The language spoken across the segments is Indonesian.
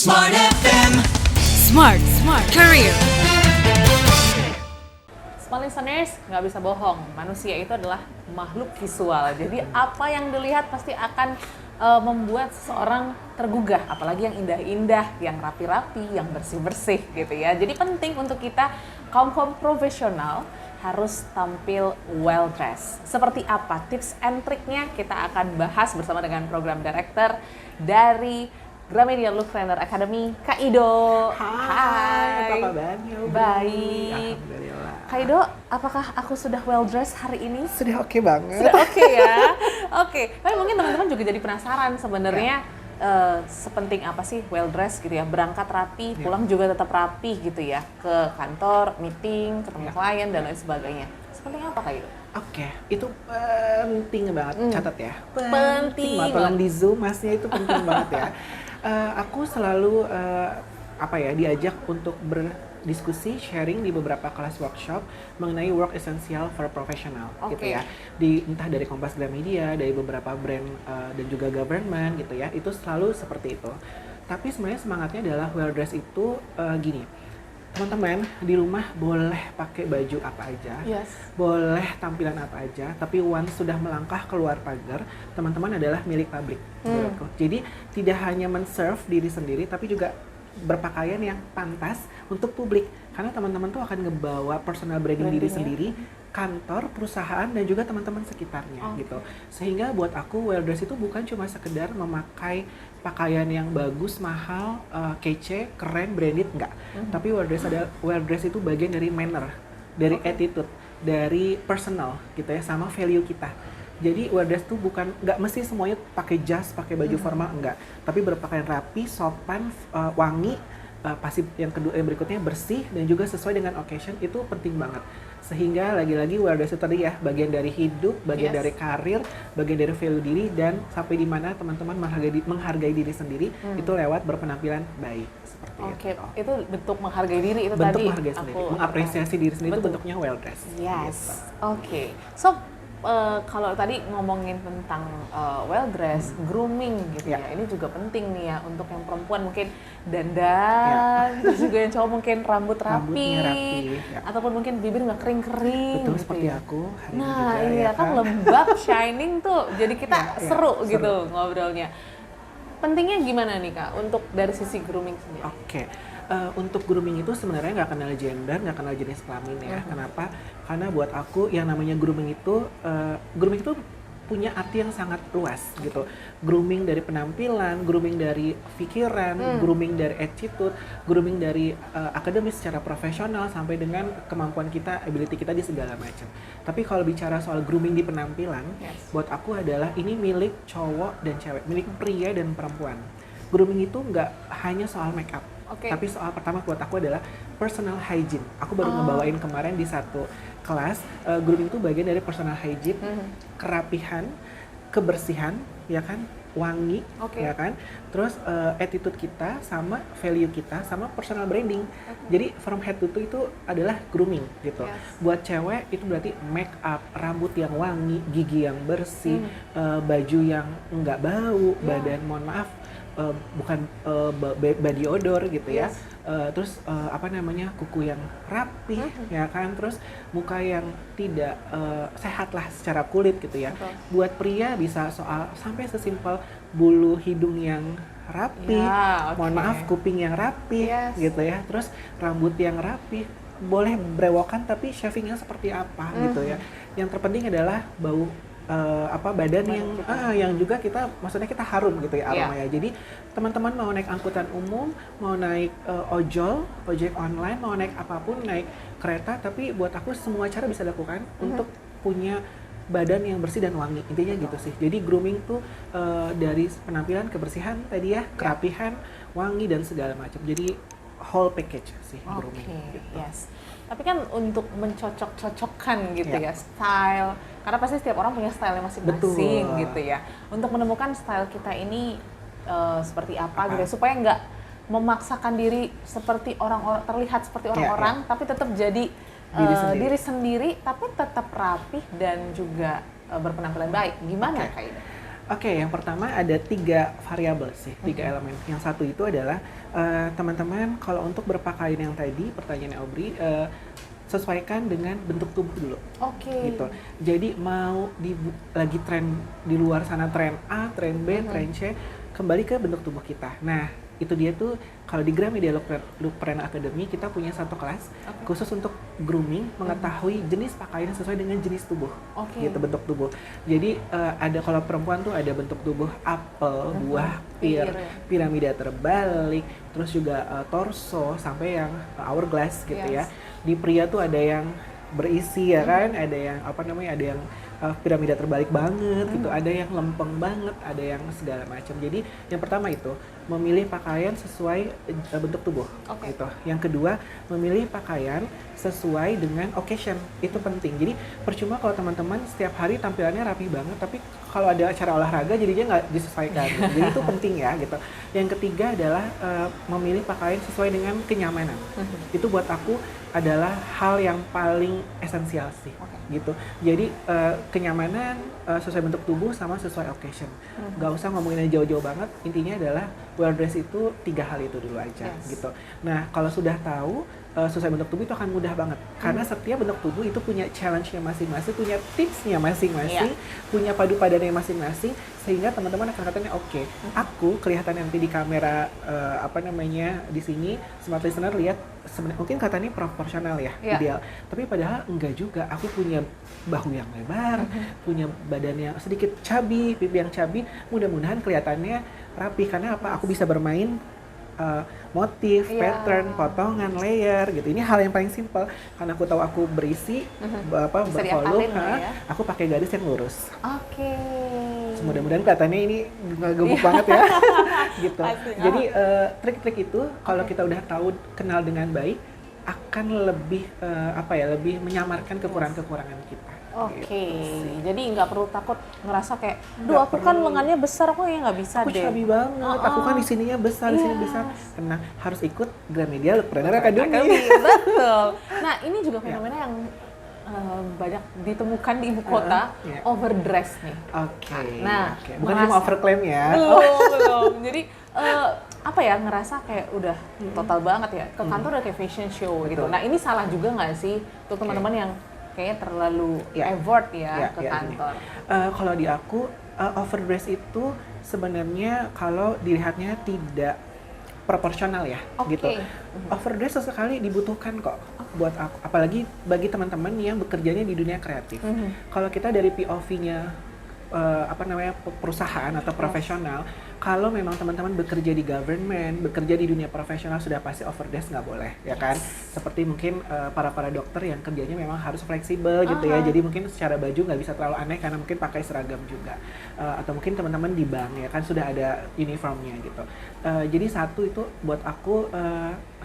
Smart FM. Smart Career. Smart listeners, nggak bisa bohong, manusia itu adalah makhluk visual. Jadi apa yang dilihat pasti akan membuat seseorang tergugah, apalagi yang indah-indah, yang rapi-rapi, yang bersih-bersih gitu ya. Jadi penting untuk kita kaum profesional harus tampil well dressed. Seperti apa tips and triknya kita akan bahas bersama dengan program director dari Gramedia Look Trainer Academy, Kak Ido. Hai, apa kabarnya? Baik. Alhamdulillah. Kak Ido, apakah aku sudah well dressed hari ini? Sudah oke banget. Sudah oke ya? Oke, tapi mungkin teman-teman juga jadi penasaran sebenarnya sepenting apa sih well dressed gitu ya? Berangkat rapi, pulang juga tetap rapi gitu ya? Ke kantor, meeting, ketemu klien dan lain sebagainya. Sepenting apa Kak Ido? Oke, itu penting banget, catat ya. Penting banget, tolong di zoom, masnya itu penting banget ya. Aku selalu diajak untuk berdiskusi, sharing di beberapa kelas workshop mengenai work essential for professional gitu ya. Entah dari Kompas Gramedia, dari beberapa brand dan juga government gitu ya. Itu selalu seperti itu. Tapi sebenarnya semangatnya adalah well dress itu gini. Teman-teman di rumah boleh pakai baju apa aja, boleh tampilan apa aja, tapi once sudah melangkah keluar pagar, teman-teman adalah milik publik. Jadi tidak hanya men-serve diri sendiri, tapi juga berpakaian yang pantas untuk publik. Karena teman-teman tuh akan ngebawa personal branding diri sendiri, kantor, perusahaan, dan juga teman-teman sekitarnya gitu. Sehingga buat aku well dress itu bukan cuma sekedar memakai pakaian yang bagus, mahal, kece, keren, branded, enggak. Tapi well dress itu bagian dari manner, dari attitude, dari personal gitu ya, sama value kita. Jadi well dress itu nggak mesti semuanya pakai jas, pakai baju formal, enggak. Tapi berpakaian rapi, sopan, wangi, pasti yang berikutnya bersih dan juga sesuai dengan occasion, itu penting banget. Sehingga lagi-lagi well dress itu tadi ya, bagian dari hidup, bagian dari karir, bagian dari value diri, dan sampai di mana teman-teman menghargai diri sendiri itu lewat berpenampilan baik seperti itu. Itu bentuk menghargai diri itu bentuk tadi. menghargai sendiri, mengapresiasi diri sendiri itu bentuknya well dress. Yes. Gitu. So kalau tadi ngomongin tentang well dress, grooming gitu ya, ini juga penting nih ya untuk yang perempuan mungkin dandan, terus juga yang cowok mungkin rambutnya rapi, ataupun mungkin bibir nggak kering-kering. Betul, gitu seperti ya. aku hari Nah ini juga, iya kan lembab, shining tuh, jadi kita seru gitu ngobrolnya. Pentingnya gimana nih Kak untuk dari sisi grooming sendiri? Oke. Untuk grooming itu sebenarnya nggak kenal gender, nggak kenal jenis kelamin ya. Kenapa? Karena buat aku yang namanya grooming itu punya arti yang sangat luas gitu. Grooming dari penampilan, grooming dari pikiran, grooming dari attitude, grooming dari akademis secara profesional sampai dengan kemampuan kita, ability kita di segala macam. Tapi kalau bicara soal grooming di penampilan, buat aku adalah ini milik cowok dan cewek, milik pria dan perempuan. Grooming itu nggak hanya soal make up. Tapi soal pertama buat aku adalah personal hygiene. Aku baru ngebawain kemarin di satu kelas, grooming itu bagian dari personal hygiene, kerapihan, kebersihan, ya kan, wangi, ya kan, terus attitude kita, sama value kita, sama personal branding. Jadi from head to toe itu adalah grooming gitu. Buat cewek itu berarti make up, rambut yang wangi, gigi yang bersih, baju yang nggak bau, badan mohon maaf bukan body odor gitu ya. Terus kuku yang rapi, ya kan, terus muka yang tidak sehat lah secara kulit gitu ya. Buat pria bisa soal sampai sesimpel bulu hidung yang rapi, mohon maaf kuping yang rapi gitu ya, terus rambut yang rapi, boleh brewokan tapi shavingnya seperti apa gitu ya. Yang terpenting adalah bau badan yang juga maksudnya kita harum gitu ya aromanya. Jadi teman-teman mau naik angkutan umum, mau naik ojek online, mau naik apapun, naik kereta, tapi buat aku semua cara bisa dilakukan untuk punya badan yang bersih dan wangi, intinya gitu sih. Jadi grooming tuh dari penampilan, kebersihan tadi ya, kerapihan, wangi dan segala macam. Jadi whole package sih grooming. Gitu. Tapi kan untuk mencocok-cocokkan gitu ya style, karena pasti setiap orang punya style masing-masing gitu ya. Untuk menemukan style kita ini seperti apa gitu ya, supaya nggak memaksakan diri seperti orang-orang, terlihat seperti orang-orang, tapi tetap jadi diri sendiri, tapi tetap rapih dan juga berpenampilan baik. Gimana Kak Ida? Oke, yang pertama ada 3 variabel sih, 3 elemen. Yang satu itu adalah teman-teman kalau untuk berpakaian yang tadi, pertanyaannya Aubrey, sesuaikan dengan bentuk tubuh dulu. Oke. Gitu. Jadi mau lagi tren di luar sana, tren A, tren B, tren C, kembali ke bentuk tubuh kita. Nah, itu dia tuh kalau di Gramedia Lookpreneur Academy kita punya satu kelas khusus untuk grooming, mengetahui jenis pakaian sesuai dengan jenis tubuh, gitu, bentuk tubuh. Jadi ada kalau perempuan tuh ada bentuk tubuh apel, buah, piramida terbalik, terus juga torso sampai yang hourglass gitu ya. Di pria tuh ada yang berisi ya kan, ada yang ada yang piramida terbalik banget gitu, ada yang lempeng banget, ada yang segala macam. Jadi yang pertama itu memilih pakaian sesuai bentuk tubuh, gitu. Yang kedua memilih pakaian sesuai dengan occasion, itu penting. Jadi percuma kalau teman-teman setiap hari tampilannya rapi banget, tapi kalau ada acara olahraga jadinya nggak disesuaikan. Jadi itu penting ya gitu. Yang ketiga adalah memilih pakaian sesuai dengan kenyamanan. Itu buat aku adalah hal yang paling esensial sih, gitu. Jadi kenyamanan sesuai bentuk tubuh sama sesuai occasion. Gak usah ngomongin jauh-jauh banget. Intinya adalah well dress itu 3 hal itu dulu aja, gitu. Nah kalau sudah tahu sesuai bentuk tubuh itu akan mudah banget, karena setiap bentuk tubuh itu punya challenge-nya masing-masing, punya tipsnya masing-masing, punya padu padannya masing-masing, sehingga teman-teman akan katanya oke, aku kelihatan nanti di kamera di sini smart listener lihat sebenarnya mungkin katanya proporsional ya, ideal, tapi padahal enggak juga. Aku punya bahu yang lebar, punya badan yang sedikit cabi, pipi yang cabi, mudah-mudahan kelihatannya rapi. Karena apa? Aku bisa bermain motif, pattern, potongan, layer gitu. Ini hal yang paling simpel, karena aku tahu aku berisi, bervolume, aku pakai garis yang lurus. Mudah-mudahan kelihatannya ini gemuk banget ya, gitu. Jadi trik-trik itu kalau kita udah tahu, kenal dengan baik, akan lebih lebih menyamarkan kekurangan-kekurangan kita. Jadi nggak perlu takut ngerasa kayak, duh aku kan lengannya besar, aku ya nggak bisa aku deh. Aku cabi banget, aku kan di sininya besar, di sini besar. Karena harus ikut Gramedia Lookpreneur Academy. Betul. Nah ini juga fenomena yang banyak ditemukan di ibu kota, overdress nih. Nah, bukan cuma overclaim ya. Belum. Jadi ngerasa kayak udah total banget ya. Ke kantor udah kayak fashion show gitu. Nah ini salah juga nggak sih untuk teman-teman yang kayaknya terlalu effort ke kantor? Kalau di aku, overdress itu sebenarnya kalau dilihatnya tidak proporsional ya, gitu. Overdress sesekali dibutuhkan kok buat aku, apalagi bagi teman-teman yang bekerjanya di dunia kreatif. Kalau kita dari POV-nya perusahaan atau profesional, kalau memang teman-teman bekerja di government, bekerja di dunia profesional, sudah pasti overdress nggak boleh, ya kan? Seperti mungkin para dokter yang kerjanya memang harus fleksibel gitu ya, jadi mungkin secara baju nggak bisa terlalu aneh karena mungkin pakai seragam juga, atau mungkin teman-teman di bank ya kan sudah ada uniformnya gitu. Jadi satu itu buat aku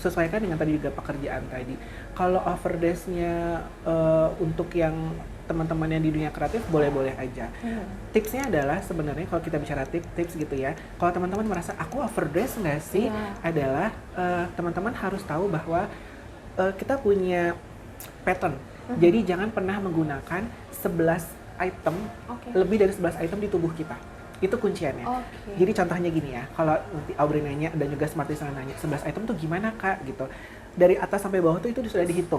sesuaikan dengan tadi juga pekerjaan tadi. Kalau overdressnya untuk yang teman-teman yang di dunia kreatif boleh-boleh aja. Tipsnya adalah sebenarnya kalau kita bicara tips gitu ya, kalau teman-teman merasa aku overdress nggak sih, adalah teman-teman harus tahu bahwa kita punya pattern. Jadi jangan pernah menggunakan 11 item, lebih dari 11 item di tubuh kita. Itu kunciannya. Jadi contohnya gini ya, kalau nanti Aubrey nanya dan juga Smart Listener nanya, 11 item tuh gimana kak gitu. Dari atas sampai bawah tuh itu sudah dihitung.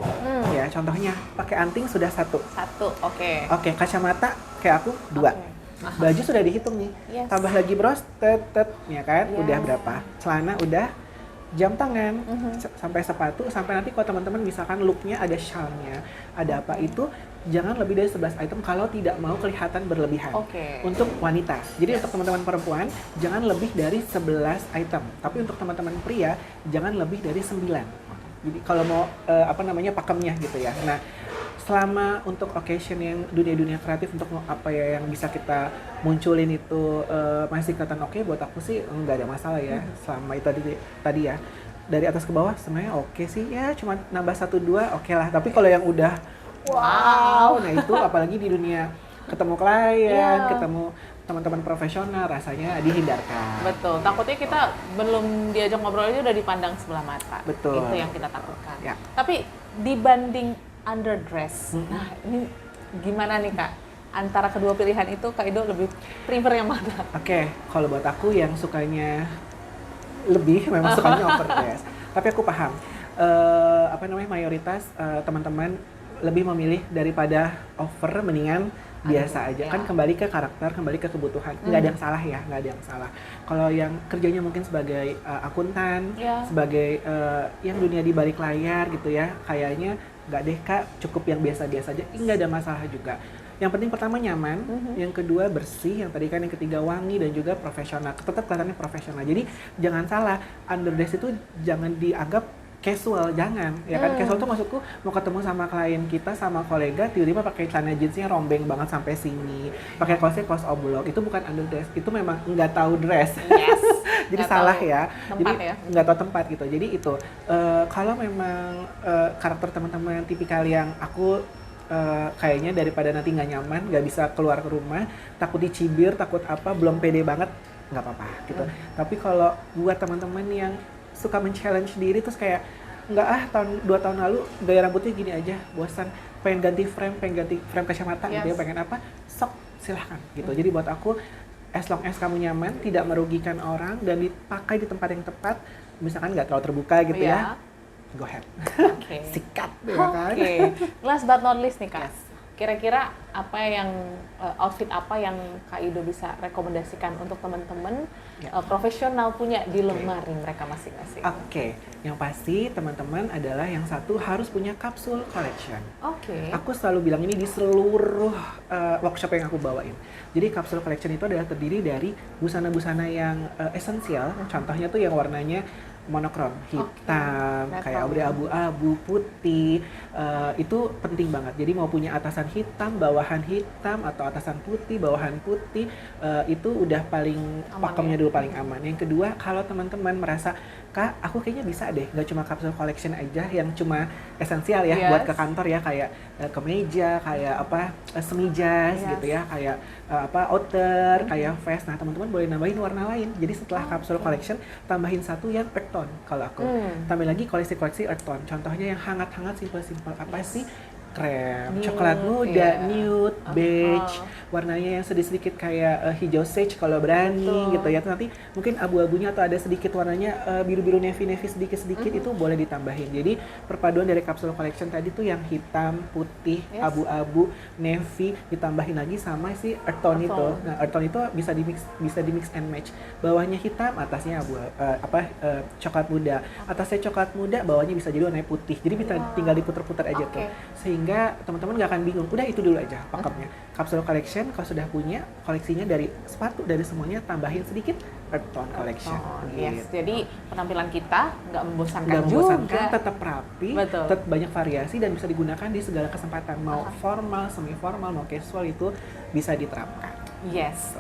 Ya, contohnya pakai anting sudah 1. Oke, kacamata kayak aku 2. Baju sudah dihitung nih. Tambah lagi bros, ya kan? Udah berapa? Celana udah, jam tangan, sampai sepatu, sampai nanti kalau teman-teman misalkan looknya ada shawl-nya, ada apa itu, jangan lebih dari 11 item kalau tidak mau kelihatan berlebihan. Untuk wanita. Jadi untuk teman-teman perempuan, jangan lebih dari 11 item. Tapi untuk teman-teman pria, jangan lebih dari 9. Jadi kalau mau pakemnya gitu ya. Nah, selama untuk occasion yang dunia kreatif, untuk yang bisa kita munculin itu masih kelihatan oke, buat aku sih nggak ada masalah ya. Selama itu tadi ya, dari atas ke bawah sebenarnya oke sih ya, cuma nambah 1-2 oke lah. Tapi kalau yang udah nah itu apalagi di dunia ketemu klien, ketemu teman-teman profesional, rasanya dihindarkan. Betul, takutnya kita belum diajak ngobrol aja udah dipandang sebelah mata. Betul. Itu yang kita takutkan. Tapi dibanding underdress, nah ini gimana nih kak? antara kedua pilihan itu Kak Ido lebih prefer yang mana? Oke, kalau buat aku yang sukanya lebih, memang sukanya overdress. Tapi aku paham, mayoritas teman-teman lebih memilih daripada over, mendingan biasa aja. Kan kembali ke karakter, kembali ke kebutuhan. Nggak ada yang salah ya, nggak ada yang salah. Kalau yang kerjanya mungkin sebagai akuntan, sebagai yang dunia di balik layar gitu ya, kayaknya nggak deh Kak, cukup yang biasa-biasa aja, nggak ada masalah juga. Yang penting pertama nyaman, yang kedua bersih, yang tadi kan yang ketiga wangi dan juga profesional. Tetap kelihatannya profesional. Jadi jangan salah, underdress itu jangan dianggap casual, jangan. Ya kan casual tuh maksudku mau ketemu sama klien kita, sama kolega, tiba-tiba pakai celana jeansnya rombeng banget sampai sini, pakai kaosnya kaos oblong. Itu bukan underdress, itu memang nggak tahu dress. Yes. Jadi salah ya. Jadi ya? nggak tahu tempat gitu. Jadi itu kalau memang karakter teman-teman tipikal yang aku kayaknya daripada nanti nggak nyaman, nggak bisa keluar ke rumah, takut dicibir, takut apa, belum pede banget, nggak apa-apa gitu. Tapi kalau buat teman-teman yang suka men-challenge diri terus kayak nggak 2 tahun lalu gaya rambutnya gini aja, bosan, pengen ganti frame kacamata gitu ya, pengen apa, sok silahkan gitu. Jadi buat aku, as long as kamu nyaman, tidak merugikan orang dan dipakai di tempat yang tepat, misalkan nggak terlalu terbuka gitu ya, go ahead. Sikat ya kan. Last but not least nih Kak. Kira-kira apa yang outfit apa yang Kak Ido bisa rekomendasikan untuk teman-teman profesional punya di lemari mereka masing-masing? Yang pasti teman-teman adalah yang satu harus punya capsule collection. Aku selalu bilang ini di seluruh workshop yang aku bawain. Jadi capsule collection itu adalah terdiri dari busana-busana yang esensial. Contohnya tuh yang warnanya monokrom, hitam, kayak abu-abu, putih, itu penting banget. Jadi mau punya atasan hitam, bawahan hitam, atau atasan putih, bawahan putih, itu udah paling pakemnya dulu paling aman. Yang kedua, kalau teman-teman merasa, Kak, aku kayaknya bisa deh, nggak cuma capsule collection aja yang cuma esensial ya buat ke kantor ya, kayak kemeja, kayak apa, semijas gitu ya, kayak outer, kayak vest. Nah, teman-teman boleh nambahin warna lain. Jadi setelah capsule collection, tambahin satu yang earth tone kalau aku. Tambah lagi koleksi-koleksi earth tone. Contohnya yang hangat-hangat, simpel-simpel apa sih? Krem, coklat muda, nude, beige, warnanya yang sedikit kayak hijau sage kalau berani gitu ya. Terus nanti mungkin abu-abunya atau ada sedikit warnanya biru-biru navy sedikit-sedikit, itu boleh ditambahin. Jadi perpaduan dari capsule collection tadi tuh yang hitam, putih, abu-abu, navy, ditambahin lagi sama si earth tone itu. Nah, earth tone itu bisa di mix and match. Bawahnya hitam, atasnya coklat muda. Atasnya coklat muda, bawahnya bisa jadi warna putih. Jadi bisa tinggal diputer-puter aja tuh. Sehingga teman-teman nggak akan bingung, udah itu dulu aja pakemnya. Capsule collection kalau sudah punya koleksinya dari sepatu, dari semuanya, tambahin sedikit earth tone collection. Jadi penampilan kita nggak membosankan juga, tetap rapi, tetap banyak variasi dan bisa digunakan di segala kesempatan, mau formal, semi formal, mau casual, itu bisa diterapkan.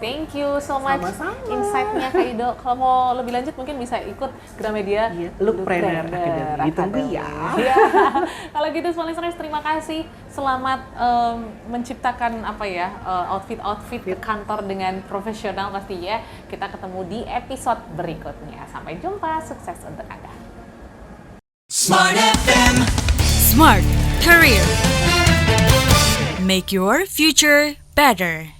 Thank you so much insight-nya Kak Ido. Kalau mau lebih lanjut mungkin bisa ikut Gramedia Lookpreneur Academy. Ditunggu ya. Kalau gitu semua listeners, terima kasih. Selamat menciptakan outfit ke kantor dengan profesional pastinya. Kita ketemu di episode berikutnya. Sampai jumpa, sukses untuk Anda. Smart FM. Smart Career. Make your future better.